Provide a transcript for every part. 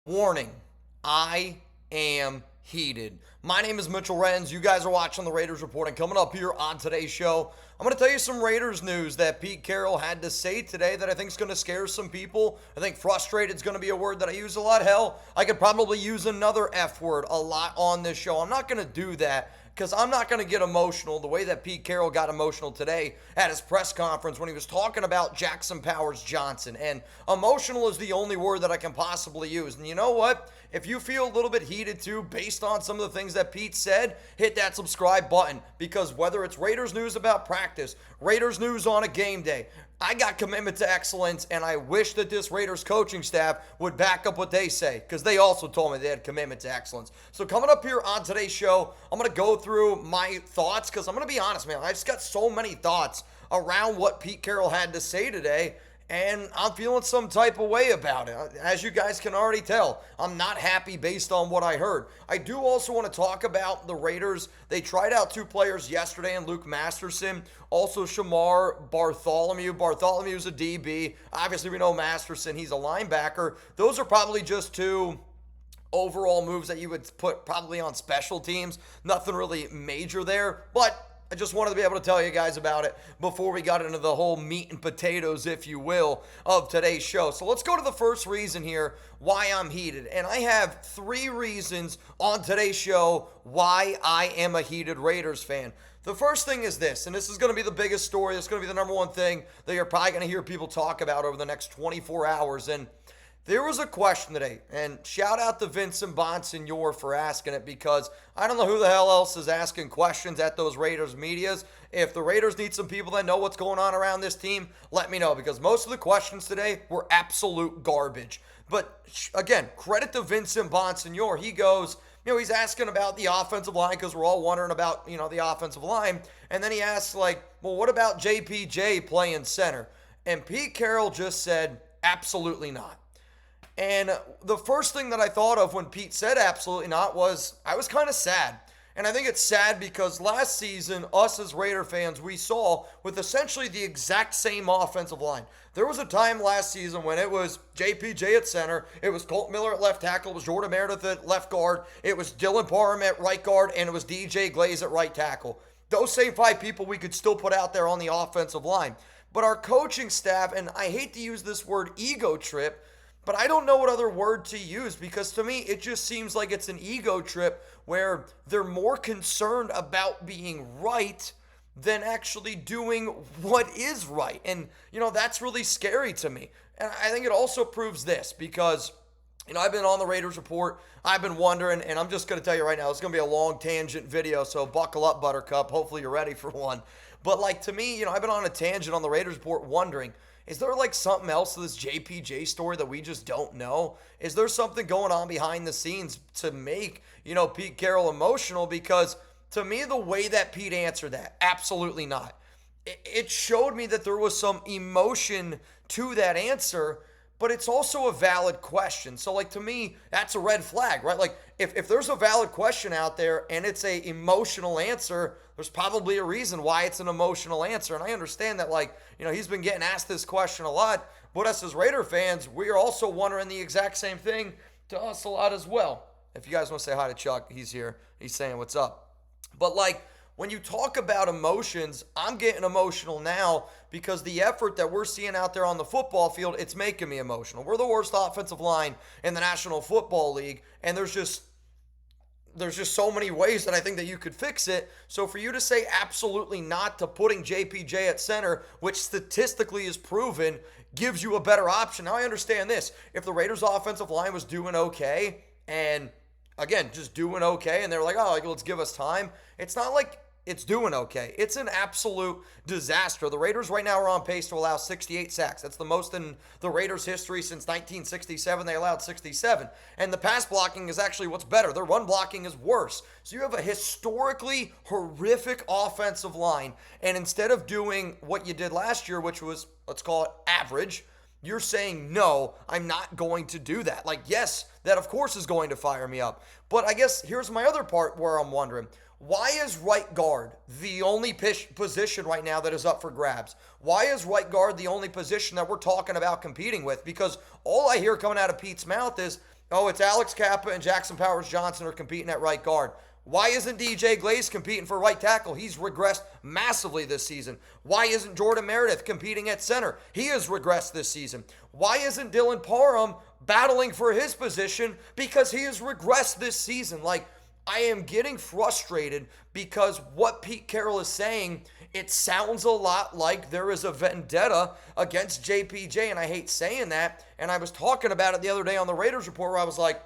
Warning, I am heated. My name is Mitchell Renz. You guys are watching the Raiders Report, and coming up here on today's show, I'm going to tell you some Raiders news that Pete Carroll had to say today that I think is going to scare some people. I think frustrated is going to be a word that I use a lot. Hell, I could probably use another F word a lot on this show. I'm not going to do that because I'm not going to get emotional the way that Pete Carroll got emotional today at his press conference when he was talking about Jackson Powers Johnson. And emotional is the only word that I can possibly use. And you know what? If you feel a little bit heated too based on some of the things that Pete said, hit that subscribe button, because whether it's Raiders news about practice, Raiders news on a game day, I got commitment to excellence, and I wish that this Raiders coaching staff would back up what they say, because they also told me they had commitment to excellence. So coming up here on today's show, I'm going to go through my thoughts, because I'm going to be honest, man, I just got so many thoughts around what Pete Carroll had to say today, and I'm feeling some type of way about it. As you guys can already tell, I'm not happy based on what I heard. I do also want to talk about the Raiders. They tried out two players yesterday in Luke Masterson, also Shamar Bartholomew. Bartholomew's a DB. Obviously, we know Masterson, he's a linebacker. Those are probably just two overall moves that you would put probably on special teams. Nothing really major there, but I just wanted to be able to tell you guys about it before we got into the whole meat and potatoes, if you will, of today's show. So let's go to the first reason here why I'm heated. And I have three reasons on today's show why I am a heated Raiders fan. The first thing is this, and this is going to be the biggest story. It's going to be the number one thing that you're probably going to hear people talk about over the next 24 hours. And there was a question today, and shout out to Vincent Bonsignor for asking it, because I don't know who the hell else is asking questions at those Raiders medias. If the Raiders need some people that know what's going on around this team, let me know, because most of the questions today were absolute garbage. But again, credit to Vincent Bonsignor. He goes, he's asking about the offensive line, because we're all wondering about, the offensive line. And then he asks, well, what about JPJ playing center? And Pete Carroll just said, absolutely not. And the first thing that I thought of when Pete said absolutely not was I was kind of sad. And I think it's sad because last season, us as Raider fans, we saw with essentially the exact same offensive line. There was a time last season when it was JPJ at center, it was Colt Miller at left tackle, it was Jordan Meredith at left guard, it was Dylan Parham at right guard, and it was DJ Glaze at right tackle. Those same five people we could still put out there on the offensive line. But our coaching staff, and I hate to use this word ego trip, but I don't know what other word to use, because to me, it just seems like it's an ego trip where they're more concerned about being right than actually doing what is right. And, that's really scary to me. And I think it also proves this, because, I've been on the Raiders Report. I've been wondering, and I'm just going to tell you right now, it's going to be a long tangent video, so buckle up, Buttercup. Hopefully you're ready for one. But, to me, I've been on a tangent on the Raiders Report wondering, is there something else to this JPJ story that we just don't know? Is there something going on behind the scenes to make, Pete Carroll emotional? Because to me, the way that Pete answered that, absolutely not. It showed me that there was some emotion to that answer, but it's also a valid question. So, to me, that's a red flag, right? If there's a valid question out there and it's a emotional answer, there's probably a reason why it's an emotional answer. And I understand that, he's been getting asked this question a lot, but us as Raider fans, we are also wondering the exact same thing to us a lot as well. If you guys want to say hi to Chuck, he's here. He's saying what's up. But, when you talk about emotions, I'm getting emotional now because the effort that we're seeing out there on the football field, it's making me emotional. We're the worst offensive line in the National Football League, and there's just so many ways that I think that you could fix it. So for you to say absolutely not to putting JPJ at center, which statistically is proven, gives you a better option. Now I understand this. If the Raiders offensive line was doing okay, and again, just doing okay, and they're like, let's give us time. It's not like it's doing okay. It's an absolute disaster. The Raiders right now are on pace to allow 68 sacks. That's the most in the Raiders' history since 1967. They allowed 67. And the pass blocking is actually what's better. Their run blocking is worse. So you have a historically horrific offensive line. And instead of doing what you did last year, which was, let's call it average, you're saying, no, I'm not going to do that. Yes, that of course is going to fire me up. But I guess here's my other part where I'm wondering, why is right guard the only position right now that is up for grabs? Why is right guard the only position that we're talking about competing with? Because all I hear coming out of Pete's mouth is, Oh, it's Alex Kappa and Jackson Powers Johnson are competing at right guard. Why isn't DJ Glaze competing for right tackle? He's regressed massively this season. Why isn't Jordan Meredith competing at center? He has regressed this season. Why isn't Dylan Parham battling for his position? Because he has regressed this season. Like, I am getting frustrated because what Pete Carroll is saying, it sounds a lot like there is a vendetta against JPJ, and I hate saying that. And I was talking about it the other day on the Raiders Report where I was like,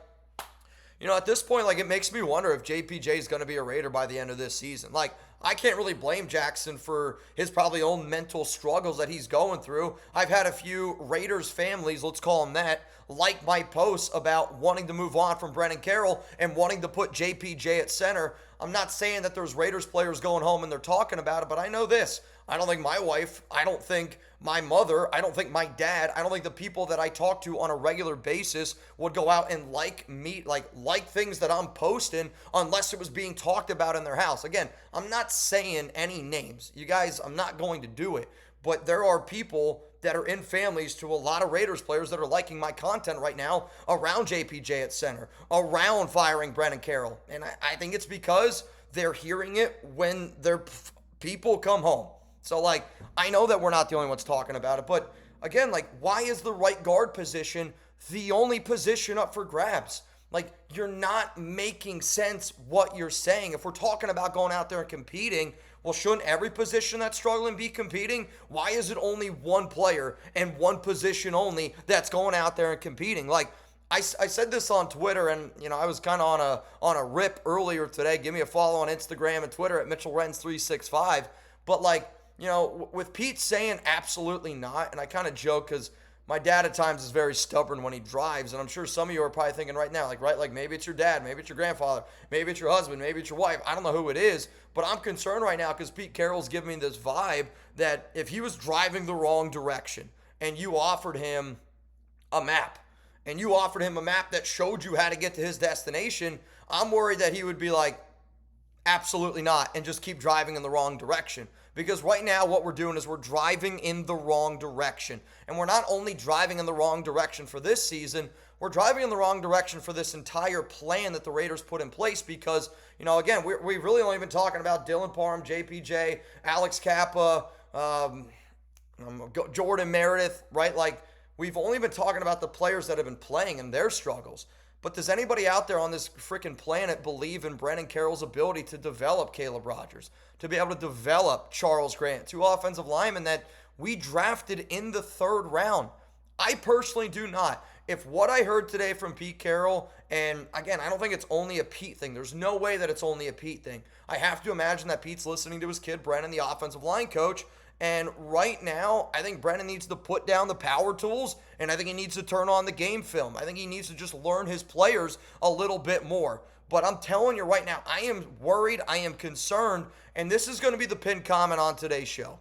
at this point, like, it makes me wonder if JPJ is going to be a Raider by the end of this season. Like, I can't really blame Jackson for his probably own mental struggles that he's going through. I've had a few Raiders families, let's call them that, like my posts about wanting to move on from Brennan Carroll and wanting to put JPJ at center. I'm not saying that there's Raiders players going home and they're talking about it, but I know this. I don't think my wife, I don't think my mother, I don't think my dad, I don't think the people that I talk to on a regular basis would go out and like things that I'm posting unless it was being talked about in their house. Again, I'm not saying any names. You guys, I'm not going to do it. But there are people that are in families to a lot of Raiders players that are liking my content right now around JPJ at center, around firing Brennan Carroll. And I think it's because they're hearing it when their people come home. So, like, I know that we're not the only ones talking about it, but again, like, why is the right guard position the only position up for grabs? Like, you're not making sense what you're saying. If we're talking about going out there and competing, well, shouldn't every position that's struggling be competing? Why is it only one player and one position only that's going out there and competing? Like, I said this on Twitter, and, I was kind of on a rip earlier today. Give me a follow on Instagram and Twitter at MitchellRens365. But, like, with Pete saying absolutely not, and I kind of joke because my dad at times is very stubborn when he drives, and I'm sure some of you are probably thinking right now, like maybe it's your dad, maybe it's your grandfather, maybe it's your husband, maybe it's your wife. I don't know who it is, but I'm concerned right now because Pete Carroll's giving me this vibe that if he was driving the wrong direction and you offered him a map, and you offered him a map that showed you how to get to his destination, I'm worried that he would be like, absolutely not, and just keep driving in the wrong direction. Because right now what we're doing is we're driving in the wrong direction. And we're not only driving in the wrong direction for this season, we're driving in the wrong direction for this entire plan that the Raiders put in place because, again, we've really only been talking about Dylan Parham, JPJ, Alex Kappa, Jordan Meredith, right? Like, we've only been talking about the players that have been playing and their struggles. But does anybody out there on this freaking planet believe in Brennan Carroll's ability to develop Caleb Rogers, to be able to develop Charles Grant, two offensive linemen that we drafted in the third round? I personally do not. If what I heard today from Pete Carroll, and again, I don't think it's only a Pete thing. There's no way that it's only a Pete thing. I have to imagine that Pete's listening to his kid, Brennan, the offensive line coach. And right now, I think Brennan needs to put down the power tools, and I think he needs to turn on the game film. I think he needs to just learn his players a little bit more. But I'm telling you right now, I am worried, I am concerned, and this is going to be the pinned comment on today's show.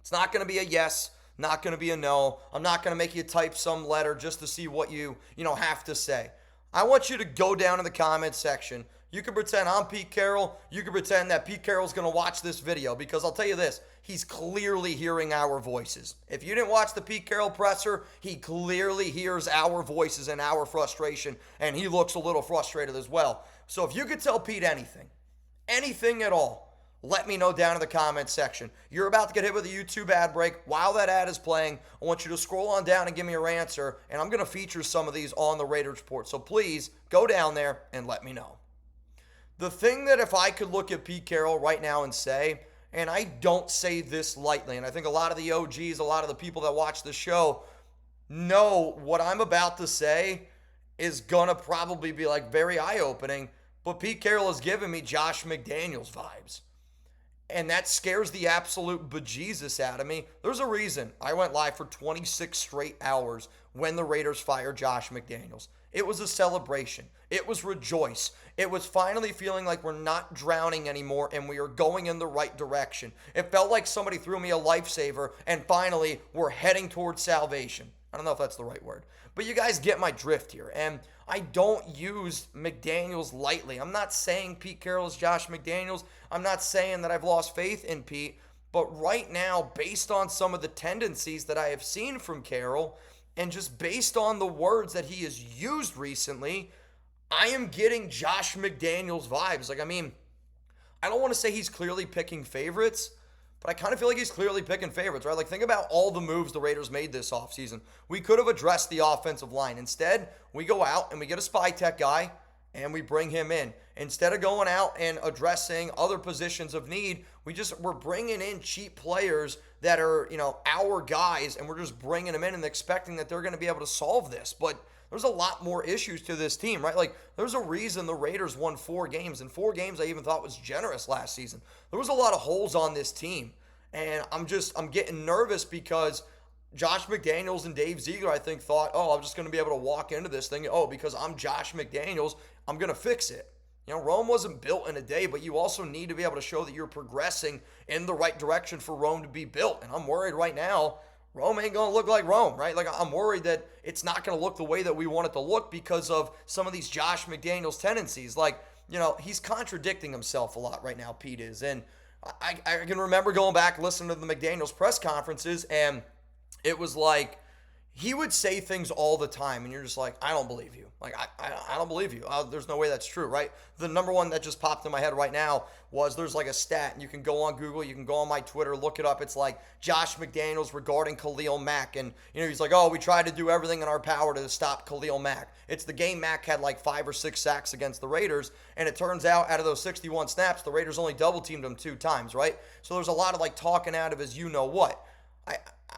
It's not going to be a yes, not going to be a no. I'm not going to make you type some letter just to see what you have to say. I want you to go down in the comments section. You can pretend I'm Pete Carroll. You can pretend that Pete Carroll's going to watch this video because I'll tell you this, he's clearly hearing our voices. If you didn't watch the Pete Carroll presser, he clearly hears our voices and our frustration, and he looks a little frustrated as well. So if you could tell Pete anything at all, let me know down in the comments section. You're about to get hit with a YouTube ad break. While that ad is playing, I want you to scroll on down and give me your answer, and I'm going to feature some of these on the Raiders Report. So please go down there and let me know. The thing that if I could look at Pete Carroll right now and say, and I don't say this lightly, and I think a lot of the OGs, a lot of the people that watch the show know what I'm about to say is going to probably be like very eye-opening, but Pete Carroll has given me Josh McDaniels vibes. And that scares the absolute bejesus out of me. There's a reason I went live for 26 straight hours when the Raiders fired Josh McDaniels. It was a celebration. It was rejoice. It was finally feeling like we're not drowning anymore and we are going in the right direction. It felt like somebody threw me a lifesaver and finally we're heading towards salvation. I don't know if that's the right word, but you guys get my drift here. And I don't use McDaniels lightly. I'm not saying Pete Carroll is Josh McDaniels. I'm not saying that I've lost faith in Pete, but right now, based on some of the tendencies that I have seen from Carroll, And just based on the words that he has used recently, I am getting Josh McDaniels vibes. Like, I mean, I don't want to say he's clearly picking favorites, but I kind of feel like he's clearly picking favorites, right? Like, think about all the moves the Raiders made this offseason. We could have addressed the offensive line. Instead, we go out and we get a spy tech guy and we bring him in. Instead of going out and addressing other positions of need, we're bringing in cheap players that are, our guys, and we're just bringing them in and expecting that they're going to be able to solve this. But there's a lot more issues to this team, right? Like, there's a reason the Raiders won 4 games, and 4 games I even thought was generous last season. There was a lot of holes on this team, and I'm getting nervous because Josh McDaniels and Dave Ziegler, I think, thought, I'm just going to be able to walk into this thing. Because I'm Josh McDaniels, I'm going to fix it. Rome wasn't built in a day, but you also need to be able to show that you're progressing in the right direction for Rome to be built. And I'm worried right now, Rome ain't going to look like Rome, right? Like, I'm worried that it's not going to look the way that we want it to look because of some of these Josh McDaniels tendencies. Like, he's contradicting himself a lot right now, Pete is. And I can remember going back, listening to the McDaniels press conferences, and it was like he would say things all the time, and you're just like, I don't believe you. Like, I don't believe you. There's no way that's true, right? The number one that just popped in my head right now was there's like a stat, and you can go on Google, you can go on my Twitter, look it up. It's like Josh McDaniels regarding Khalil Mack, and he's like, we tried to do everything in our power to stop Khalil Mack. It's the game Mack had like 5 or 6 sacks against the Raiders, and it turns out of those 61 snaps, the Raiders only double teamed him 2 times, right? So there's a lot of like talking out of his you-know-what.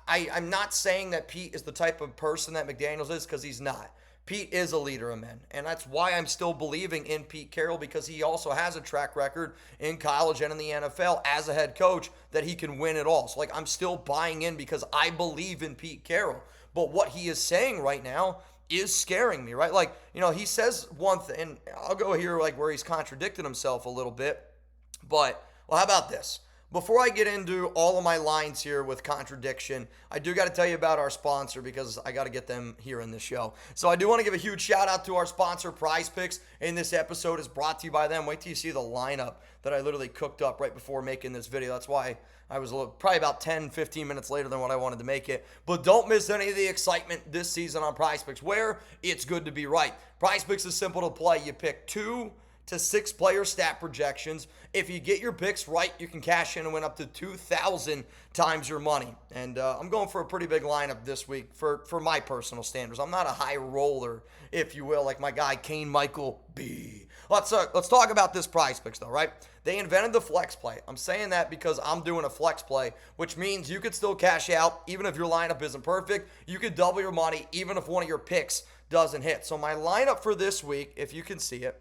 I'm not saying that Pete is the type of person that McDaniels is, because he's not. Pete is a leader of men, and that's why I'm still believing in Pete Carroll, because he also has a track record in college and in the NFL as a head coach that he can win it all. So, like, I'm still buying in because I believe in Pete Carroll. But what he is saying right now is scaring me, right? Like, he says one thing, and I'll go here like where he's contradicted himself a little bit. But, well, how about this? Before I get into all of my lines here with contradiction, I do got to tell you about our sponsor, because I got to get them here in the show. So I do want to give a huge shout out to our sponsor, Prize Picks, and this episode is brought to you by them. Wait till you see the lineup that I literally cooked up right before making this video. That's why I was probably about 10, 15 minutes later than what I wanted to make it. But don't miss any of the excitement this season on Prize Picks, where it's good to be right. Prize Picks is simple to play. You pick 2 to 6 player stat projections. If you get your picks right, you can cash in and win up to 2,000 times your money. And I'm going for a pretty big lineup this week for my personal standards. I'm not a high roller, if you will, like my guy Kane Michael B. Let's talk about this Prize Picks though, right? They invented the flex play. I'm saying that because I'm doing a flex play, which means you could still cash out even if your lineup isn't perfect. You could double your money even if one of your picks doesn't hit. So my lineup for this week, if you can see it,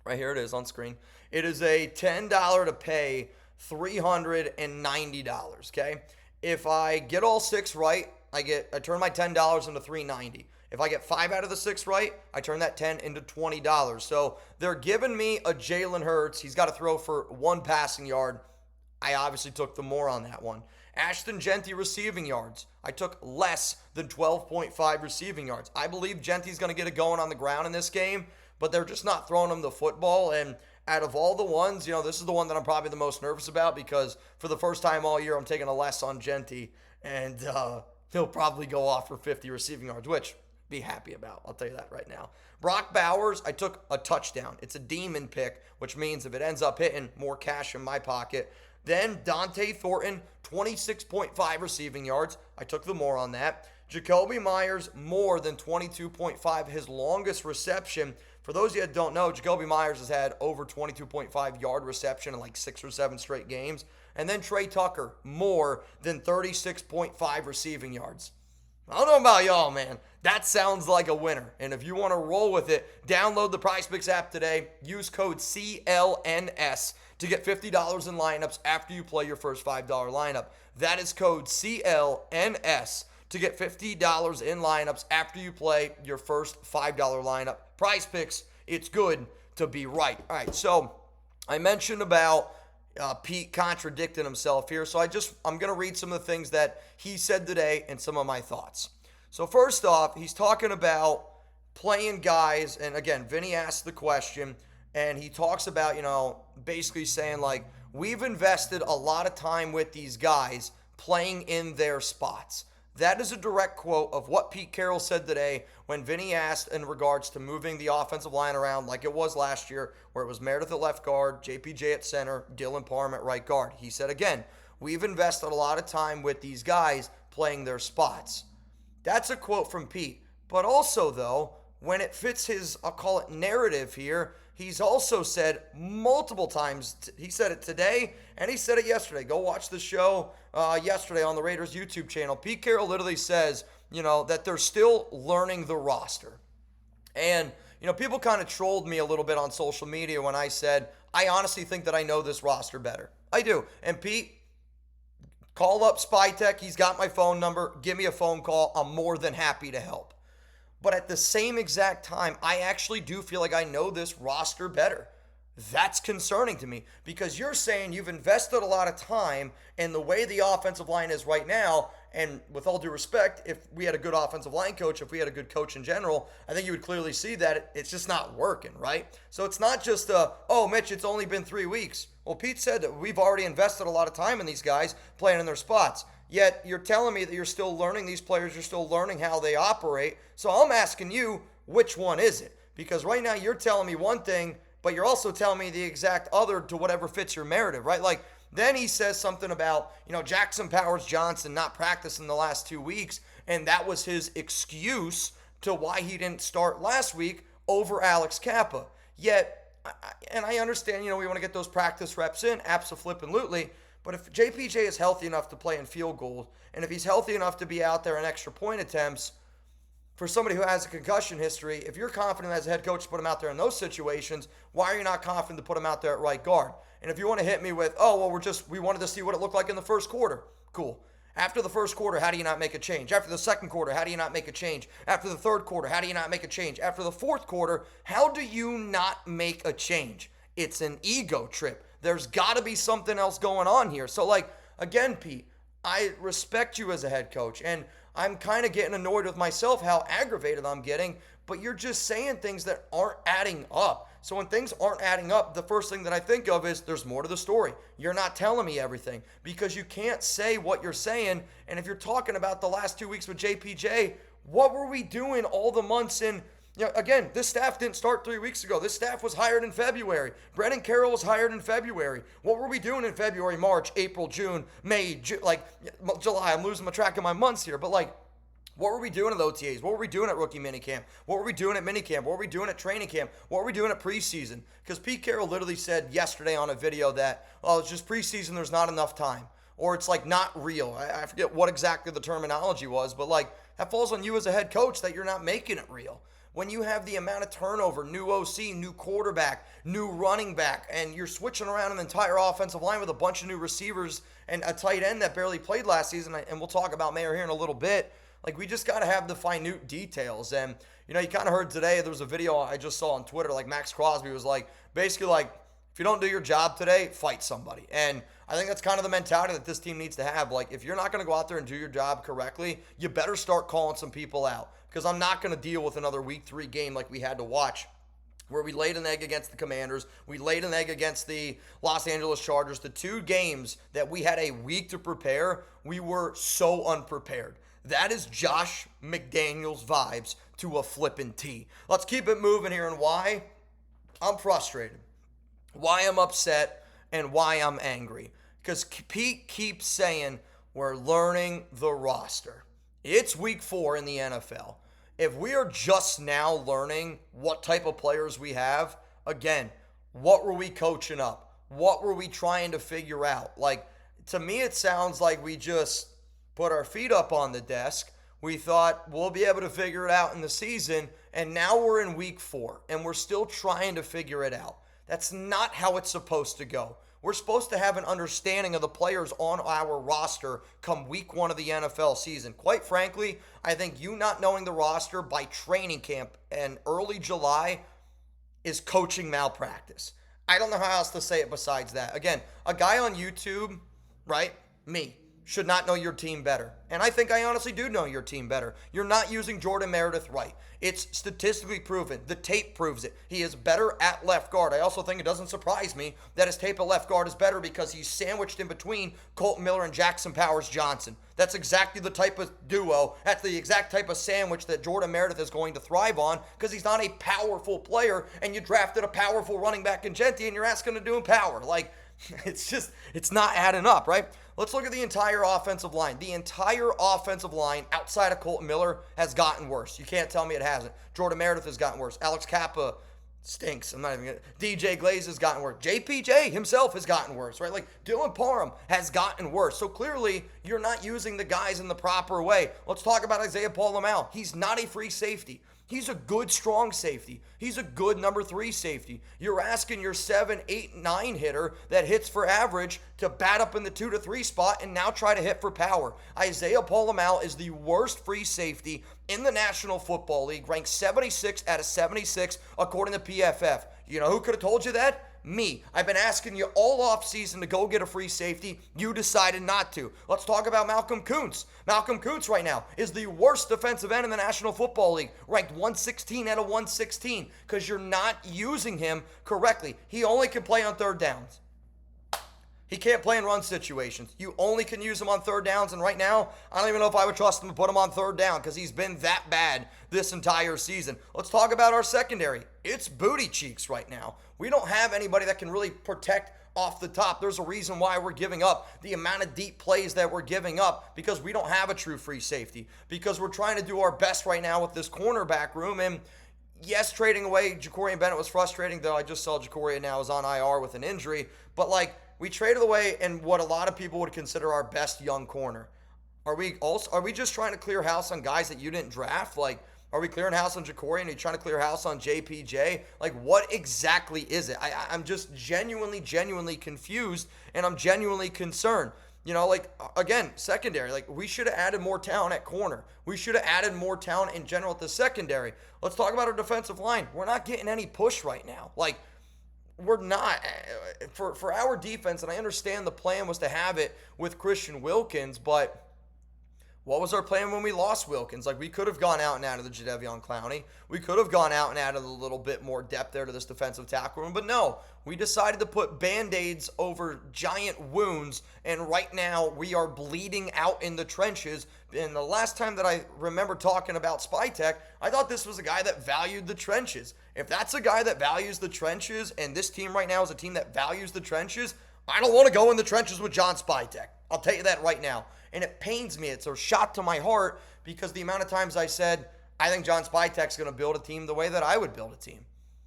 right here it is on screen. It is a $10 to pay $390, okay? If I get all 6 right, I turn my $10 into $390. If I get 5 out of the 6 right, I turn that 10 into $20. So they're giving me a Jalen Hurts. He's got to throw for 1 passing yard. I obviously took the more on that one. Ashton Genty receiving yards. I took less than 12.5 receiving yards. I believe Genty's going to get it going on the ground in this game, but they're just not throwing him the football. And out of all the ones, this is the one that I'm probably the most nervous about, because for the first time all year, I'm taking a less on Genty, and he'll probably go off for 50 receiving yards, which be happy about. I'll tell you that right now. Brock Bowers, I took a touchdown. It's a demon pick, which means if it ends up hitting, more cash in my pocket. Then Dante Thornton, 26.5 receiving yards. I took the more on that. Jacoby Myers, more than 22.5, his longest reception. For those of you that don't know, Jacoby Myers has had over 22.5 yard reception in like 6 or 7 straight games. And then Trey Tucker, more than 36.5 receiving yards. I don't know about y'all, man. That sounds like a winner. And if you want to roll with it, download the PrizePicks app today. Use code CLNS to get $50 in lineups after you play your first $5 lineup. That is code CLNS to get $50 in lineups after you play your first $5 lineup. PrizePicks, it's good to be right. All right, so I mentioned about Pete contradicting himself here. So I'm going to read some of the things that he said today and some of my thoughts. So first off, he's talking about playing guys. And again, Vinny asked the question, and he talks about, basically saying like, we've invested a lot of time with these guys playing in their spots. That is a direct quote of what Pete Carroll said today when Vinny asked in regards to moving the offensive line around like it was last year, where it was Meredith at left guard, JPJ at center, Dylan Parham at right guard. He said again, we've invested a lot of time with these guys playing their spots. That's a quote from Pete. But also, though, when it fits his, I'll call it narrative here, he's also said multiple times, he said it today and he said it yesterday. Go watch the show yesterday on the Raiders YouTube channel. Pete Carroll literally says, that they're still learning the roster. And, people kind of trolled me a little bit on social media when I said, I honestly think that I know this roster better. I do. And Pete, call up SpyTech. He's got my phone number. Give me a phone call. I'm more than happy to help. But at the same exact time, I actually do feel like I know this roster better. That's concerning to me because you're saying you've invested a lot of time in the way the offensive line is right now. And with all due respect, if we had a good offensive line coach, if we had a good coach in general, I think you would clearly see that it's just not working, right? So it's not just Mitch, it's only been 3 weeks. Well, Pete said that we've already invested a lot of time in these guys playing in their spots. Yet you're telling me that you're still learning these players, you're still learning how they operate. So I'm asking you, which one is it? Because right now you're telling me one thing, but you're also telling me the exact other to whatever fits your narrative, right? Like, then he says something about, Jackson Powers-Johnson not practicing the last 2 weeks, and that was his excuse to why he didn't start last week over Alex Kappa. Yet, and I understand, we want to get those practice reps in, abso-flippin'-lutely, but if JPJ is healthy enough to play in field goals, and if he's healthy enough to be out there in extra point attempts, for somebody who has a concussion history, if you're confident as a head coach to put him out there in those situations, why are you not confident to put him out there at right guard? And if you want to hit me with, we wanted to see what it looked like in the first quarter, cool. After the first quarter, how do you not make a change? After the second quarter, how do you not make a change? After the third quarter, how do you not make a change? After the fourth quarter, how do you not make a change? It's an ego trip. There's got to be something else going on here. So, again, Pete, I respect you as a head coach, and I'm kind of getting annoyed with myself how aggravated I'm getting, but you're just saying things that aren't adding up. So when things aren't adding up, the first thing that I think of is there's more to the story. You're not telling me everything because you can't say what you're saying. And if you're talking about the last 2 weeks with JPJ, what were we doing all the months in? Again, this staff didn't start 3 weeks ago. This staff was hired in February. Brennan Carroll was hired in February. What were we doing in February, March, April, June, May, July? I'm losing my track of my months here. But, what were we doing at OTAs? What were we doing at rookie minicamp? What were we doing at minicamp? What were we doing at training camp? What were we doing at preseason? Because Pete Carroll literally said yesterday on a video that, it's just preseason, there's not enough time. Or it's, not real. I forget what exactly the terminology was, but, that falls on you as a head coach that you're not making it real. When you have the amount of turnover, new OC, new quarterback, new running back, and you're switching around an entire offensive line with a bunch of new receivers and a tight end that barely played last season, and we'll talk about Mayer here in a little bit, we just got to have the minute details. And, you kind of heard today, there was a video I just saw on Twitter, Max Crosby was basically if you don't do your job today, fight somebody. And I think that's kind of the mentality that this team needs to have. If you're not going to go out there and do your job correctly, you better start calling some people out. Because I'm not going to deal with another week 3 game like we had to watch, where we laid an egg against the Commanders. We laid an egg against the Los Angeles Chargers. The 2 games that we had a week to prepare, we were so unprepared. That is Josh McDaniels vibes to a flippin' T. Let's keep it moving here, and why I'm frustrated, why I'm upset, and why I'm angry. Because Pete keeps saying we're learning the roster. It's week 4 in the NFL. If we are just now learning what type of players we have, again, what were we coaching up? What were we trying to figure out? To me, it sounds like we just put our feet up on the desk. We thought we'll be able to figure it out in the season, and now we're in week 4, and we're still trying to figure it out. That's not how it's supposed to go. We're supposed to have an understanding of the players on our roster come week 1 of the NFL season. Quite frankly, I think you not knowing the roster by training camp and early July is coaching malpractice. I don't know how else to say it besides that. Again, a guy on YouTube, right, me, should not know your team better. And I think I honestly do know your team better. You're not using Jordan Meredith right. It's statistically proven. The tape proves it. He is better at left guard. I also think it doesn't surprise me that his tape at left guard is better because he's sandwiched in between Colton Miller and Jackson Powers-Johnson. That's exactly the type of duo. That's the exact type of sandwich that Jordan Meredith is going to thrive on because he's not a powerful player, and you drafted a powerful running back in Genti, and you're asking him to do him power. Like, it's not adding up, right? Let's look at the entire offensive line. The entire offensive line outside of Colton Miller has gotten worse. You can't tell me it hasn't. Jordan Meredith has gotten worse. Alex Kappa stinks. I'm not even gonna. DJ Glaze has gotten worse. JPJ himself has gotten worse, right? Like Dylan Parham has gotten worse. So clearly you're not using the guys in the proper way. Let's talk about Isaiah Paul-Lamau. He's not a free safety. He's a good, strong safety. He's a good number 3 safety. You're asking your 7, 8, 9 hitter that hits for average to bat up in the 2 to 3 spot and now try to hit for power. Isaiah Paul-Lamau is the worst free safety in the National Football League, ranked 76 out of 76 according to PFF. You know who could have told you that? Me. I've been asking you all offseason to go get a free safety. You decided not to. Let's talk about Malcolm Kuntz. Malcolm Kuntz right now is the worst defensive end in the National Football League, ranked 116 out of 116 because you're not using him correctly. He only can play on third downs. He can't play in run situations. You only can use him on third downs, and right now, I don't even know if I would trust him to put him on third down because he's been that bad this entire season. Let's talk about our secondary. It's booty cheeks right now. We don't have anybody that can really protect off the top. There's a reason why we're giving up the amount of deep plays that we're giving up because we don't have a true free safety, because we're trying to do our best right now with this cornerback room. And yes, trading away Jacorian Bennett was frustrating, though I just saw Jacorian now is on IR with an injury. But we traded away in what a lot of people would consider our best young corner. Are we just trying to clear house on guys that you didn't draft? Are we clearing house on Jacorian? Are you trying to clear house on JPJ? What exactly is it? I'm just genuinely confused, and I'm genuinely concerned. Again, secondary. We should have added more talent at corner. We should have added more talent in general at the secondary. Let's talk about our defensive line. We're not getting any push right now. We're not. For our defense, and I understand the plan was to have it with Christian Wilkins, but what was our plan when we lost Wilkins? We could have gone out and added the Jadeveon Clowney. We could have gone out and added a little bit more depth there to this defensive tackle room, but no. We decided to put Band-Aids over giant wounds, and right now we are bleeding out in the trenches. And the last time that I remember talking about Spytech, I thought this was a guy that valued the trenches. If that's a guy that values the trenches, and this team right now is a team that values the trenches, I don't want to go in the trenches with John Spytech. I'll tell you that right now. And it pains me. It's a shot to my heart because the amount of times I said, I think John Spytech's going to build a team the way that I would build a team.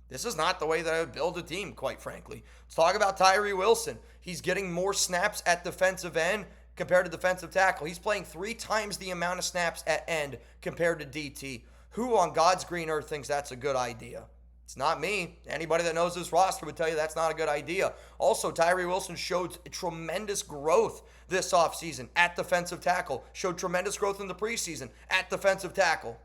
This is not the way that I would build a team, quite frankly. Let's talk about Tyree Wilson. He's getting more snaps at defensive end compared to defensive tackle. He's playing 3 times the amount of snaps at end compared to DT. Who on God's green earth thinks that's a good idea? It's not me. Anybody that knows this roster would tell you that's not a good idea. Also, Tyree Wilson showed tremendous growth this offseason at defensive tackle. Showed tremendous growth in the preseason at defensive tackle.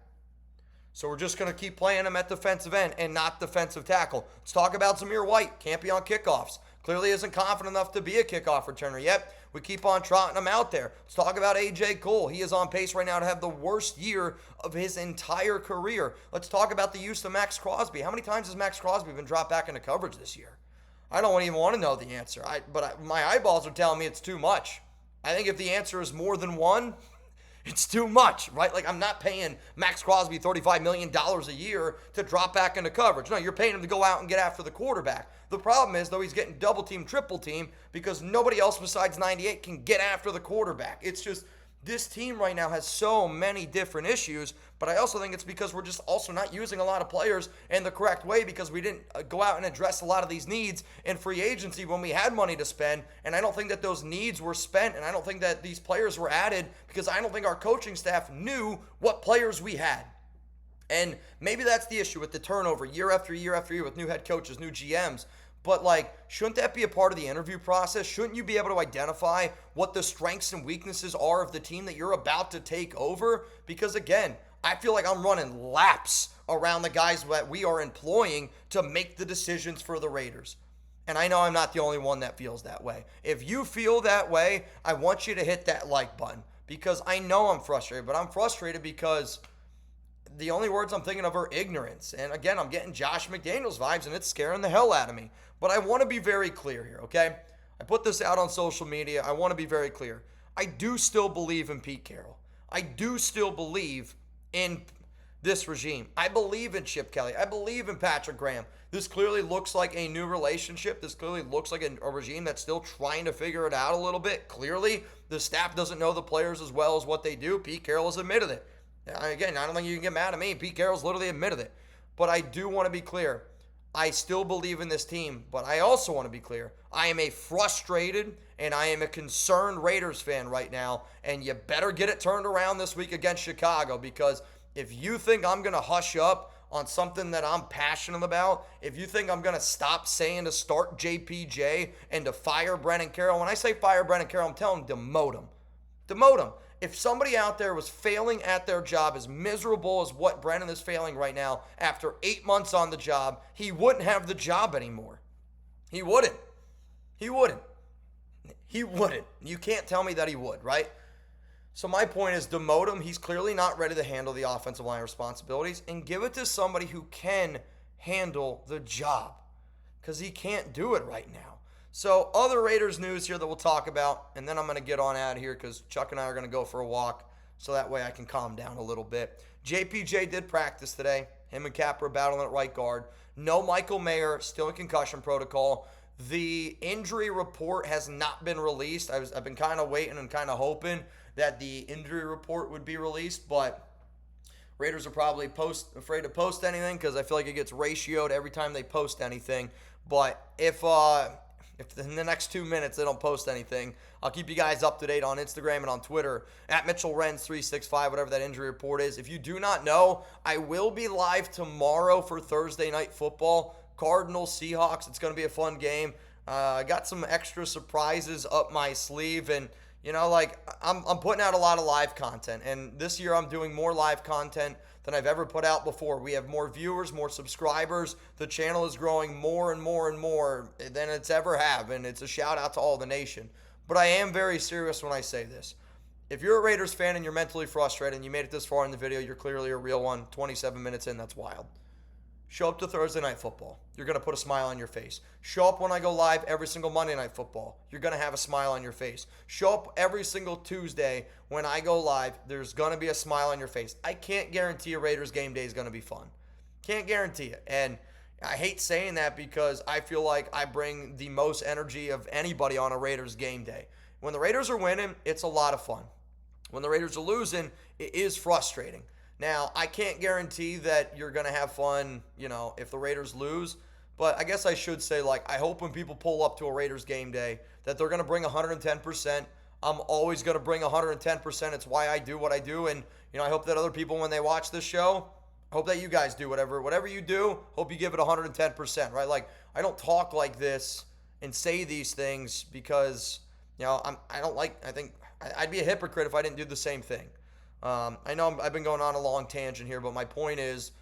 So we're just going to keep playing him at defensive end and not defensive tackle. Let's talk about Zamir White. Can't be on kickoffs. Clearly isn't confident enough to be a kickoff returner yet. We keep on trotting him out there. Let's talk about A.J. Cole. He is on pace right now to have the worst year of his entire career. Let's talk about the use of Max Crosby. How many times has Max Crosby been dropped back into coverage this year? I don't even want to know the answer. But my eyeballs are telling me it's too much. I think if the answer is more than one, it's too much, right? I'm not paying Max Crosby $35 million a year to drop back into coverage. No, you're paying him to go out and get after the quarterback. The problem is, though, he's getting double team, triple team because nobody else besides 98 can get after the quarterback. It's just, this team right now has so many different issues, but I also think it's because we're just also not using a lot of players in the correct way because we didn't go out and address a lot of these needs in free agency when we had money to spend, and I don't think that those needs were spent, and I don't think that these players were added because I don't think our coaching staff knew what players we had. And maybe that's the issue with the turnover year after year after year with new head coaches, new GMs. But shouldn't that be a part of the interview process? Shouldn't you be able to identify what the strengths and weaknesses are of the team that you're about to take over? Because again, I feel like I'm running laps around the guys that we are employing to make the decisions for the Raiders. And I know I'm not the only one that feels that way. If you feel that way, I want you to hit that like button because I know I'm frustrated, but I'm frustrated because the only words I'm thinking of are ignorance. And again, I'm getting Josh McDaniels vibes and it's scaring the hell out of me. But I want to be very clear here, okay? I put this out on social media. I want to be very clear. I do still believe in Pete Carroll. I do still believe in this regime. I believe in Chip Kelly. I believe in Patrick Graham. This clearly looks like a new relationship. This clearly looks like a regime that's still trying to figure it out a little bit. Clearly, the staff doesn't know the players as well as what they do. Pete Carroll has admitted it. Again, I don't think you can get mad at me. Pete Carroll's literally admitted it. But I do want to be clear. I still believe in this team, but I also want to be clear. I am a frustrated and I am a concerned Raiders fan right now, and you better get it turned around this week against Chicago because if you think I'm going to hush up on something that I'm passionate about, if you think I'm going to stop saying to start JPJ and to fire Brennan Carroll, when I say fire Brennan Carroll, I'm telling him demote him. Demote him. If somebody out there was failing at their job as miserable as what Brennan is failing right now after 8 months on the job, he wouldn't have the job anymore. He wouldn't. He wouldn't. He wouldn't. You can't tell me that he would, right? So my point is demote him. He's clearly not ready to handle the offensive line responsibilities and give it to somebody who can handle the job because he can't do it right now. So other Raiders news here that we'll talk about, and then I'm going to get on out of here because Chuck and I are going to go for a walk so that way I can calm down a little bit. JPJ did practice today. Him and Capper battling at right guard. No Michael Mayer, still in concussion protocol. The injury report has not been released. I've been kind of waiting and kind of hoping that the injury report would be released, but Raiders are probably afraid to post anything because I feel like it gets ratioed every time they post anything. But if in the next 2 minutes they don't post anything, I'll keep you guys up to date on Instagram and on Twitter at MitchellRens365, whatever that injury report is. If you do not know, I will be live tomorrow for Thursday Night Football. Cardinals, Seahawks. It's going to be a fun game. I got some extra surprises up my sleeve, and I'm putting out a lot of live content, and this year I'm doing more live content than I've ever put out before. We have more viewers, more subscribers. The channel is growing more and more and more than it's ever have, and it's a shout out to all the nation. But I am very serious when I say this. If you're a Raiders fan and you're mentally frustrated and you made it this far in the video, you're clearly a real one. 27 minutes in, that's wild. Show up to Thursday Night Football. You're going to put a smile on your face. Show up when I go live every single Monday Night Football. You're going to have a smile on your face. Show up every single Tuesday when I go live. There's going to be a smile on your face. I can't guarantee a Raiders game day is going to be fun. Can't guarantee it. And I hate saying that because I feel like I bring the most energy of anybody on a Raiders game day. When the Raiders are winning, it's a lot of fun. When the Raiders are losing, it is frustrating. Now, I can't guarantee that you're going to have fun, if the Raiders lose. But I guess I should say, I hope when people pull up to a Raiders game day that they're going to bring 110%. I'm always going to bring 110%. It's why I do what I do. And, I hope that other people, when they watch this show, I hope that you guys do whatever you do, hope you give it 110%, right? I don't talk like this and say these things because, I think I'd be a hypocrite if I didn't do the same thing. I know I've been going on a long tangent here, but my point is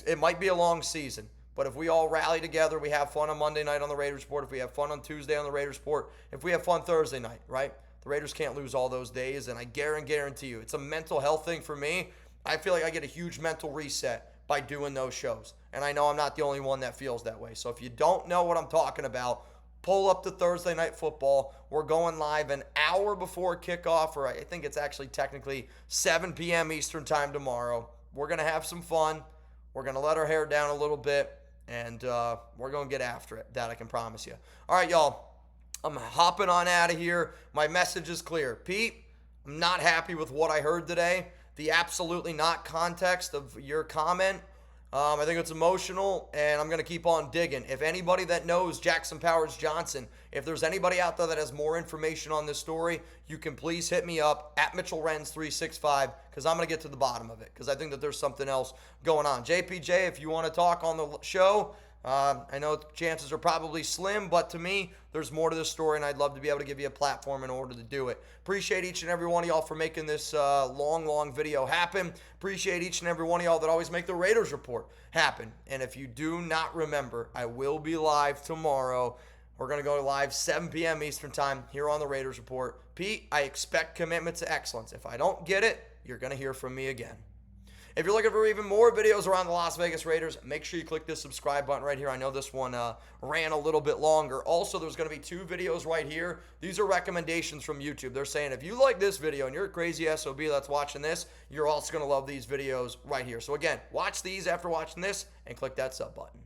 it might be a long season, but if we all rally together, we have fun on Monday night on the Raiders Report, if we have fun on Tuesday on the Raiders Report, if we have fun Thursday night, right? The Raiders can't lose all those days, and I guarantee you, it's a mental health thing for me. I feel like I get a huge mental reset by doing those shows, and I know I'm not the only one that feels that way. So if you don't know what I'm talking about, pull up to Thursday Night Football. We're going live an hour before kickoff, or I think it's actually technically 7 p.m. Eastern time tomorrow. We're going to have some fun. We're going to let our hair down a little bit, and we're going to get after it. That I can promise you. All right, y'all. I'm hopping on out of here. My message is clear. Pete, I'm not happy with what I heard today. The absolutely not context of your comment. I think it's emotional, and I'm going to keep on digging. If anybody that knows Jackson Powers Johnson, if there's anybody out there that has more information on this story, you can please hit me up at MitchellRens365 because I'm going to get to the bottom of it because I think that there's something else going on. JPJ, if you want to talk on the show, I know chances are probably slim, but to me, there's more to this story, and I'd love to be able to give you a platform in order to do it. Appreciate each and every one of y'all for making this long video happen. Appreciate each and every one of y'all that always make the Raiders Report happen. And if you do not remember, I will be live tomorrow We're going to go live 7 p.m. Eastern time here on the Raiders Report. Pete, I expect commitment to excellence. If I don't get it, you're going to hear from me again. If you're looking for even more videos around the Las Vegas Raiders, make sure you click this subscribe button right here. I know this one ran a little bit longer. Also, there's going to be 2 videos right here. These are recommendations from YouTube. They're saying if you like this video and you're a crazy SOB that's watching this, you're also going to love these videos right here. So again, watch these after watching this and click that sub button.